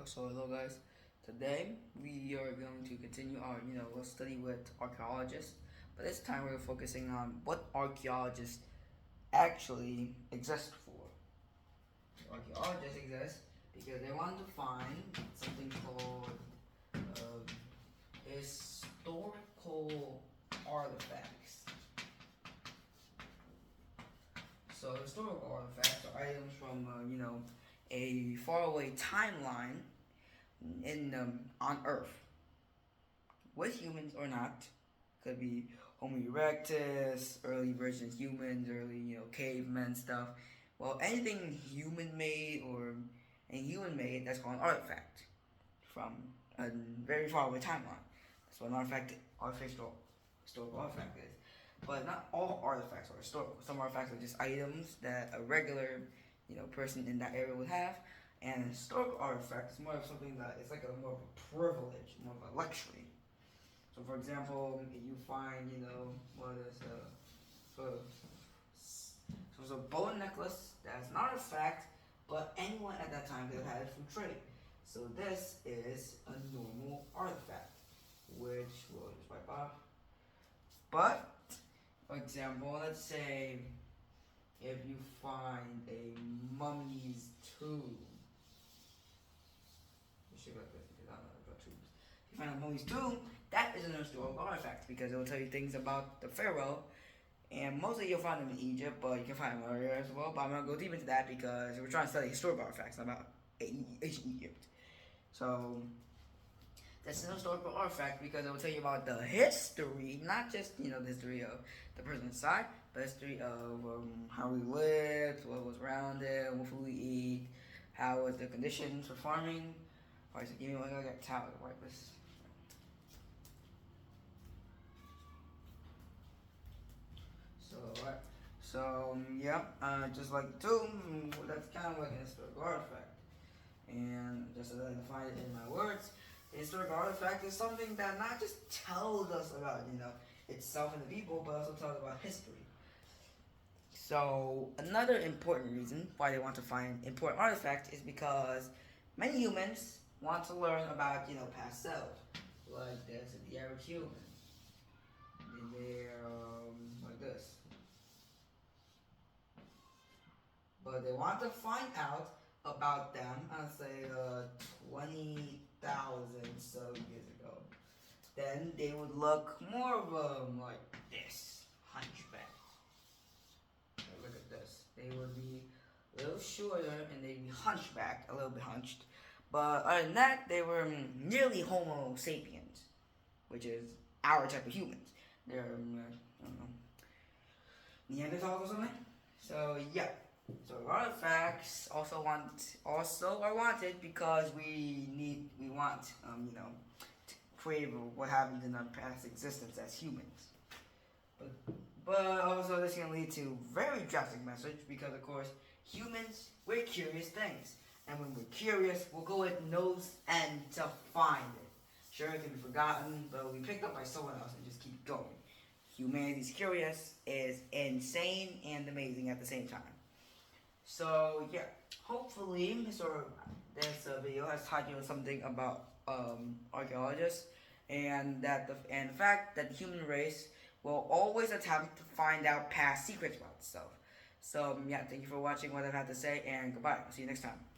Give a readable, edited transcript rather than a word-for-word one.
So hello guys. Today we are going to continue our study with archaeologists, but this time we're focusing on what archaeologists actually exist for. Archaeologists exist because they want to find something called historical artifacts. So historical artifacts are items from a faraway timeline in on Earth, with humans or not. Could be Homo erectus, early versions humans, early cavemen stuff. Well, anything human made or any human made, that's called an artifact from a very far away timeline. That's what an historical artifact is. But not all artifacts are historical. Some artifacts are just items that a regular person in that area would have, and a historical artifact is more of something that it's like more of a privilege, more of a luxury. So, for example, you find, what is so it's a bone necklace that's not an artifact, but anyone at that time could have had it from trade. So this is a normal artifact, which we'll just wipe off. But, for example, let's say if you find a mummy's tomb, if you find a mummy's tomb, that is an historical artifact because it will tell you things about the pharaoh. And mostly you'll find them in Egypt, but you can find them earlier as well. But I'm gonna go deep into that because we're trying to study historical artifacts, not about ancient Egypt. So that's an historical artifact because it will tell you about the history, not just the history of the person inside, but the history of how we lived, what was around it, what food we eat, how was the conditions for farming. Alright, so give me one. I got a towel to wipe this. Just like the tomb, that's kind of like an historical artifact. And just as I define it in my words, a historical artifact is something that not just tells us about itself and the people, but also tells about history. So another important reason why they want to find important artifacts is because many humans want to learn about past selves, like this the average human. They're like this, but they want to find out about them. I'd say 20,000 so years ago. Then they would look more of like this, hunchback. Look at this. They would be a little shorter and they'd be hunchbacked, a little bit hunched. But other than that, they were nearly Homo sapiens, which is our type of humans. They're I don't know, Neanderthals or something. So yeah. So artifacts also are wanted because we want to create what happened in our past existence as humans. But also this can lead to very drastic message because of course humans, we're curious things, and when we're curious we'll go at nose end to find it. Sure, it can be forgotten, but it'll be picked up by someone else and just keep going. Humanity's curious is insane and amazing at the same time. So yeah, hopefully this video has taught you something about archaeologists, and the fact that the human race will always attempt to find out past secrets about itself. So yeah, thank you for watching what I've had to say, and goodbye. I'll see you next time.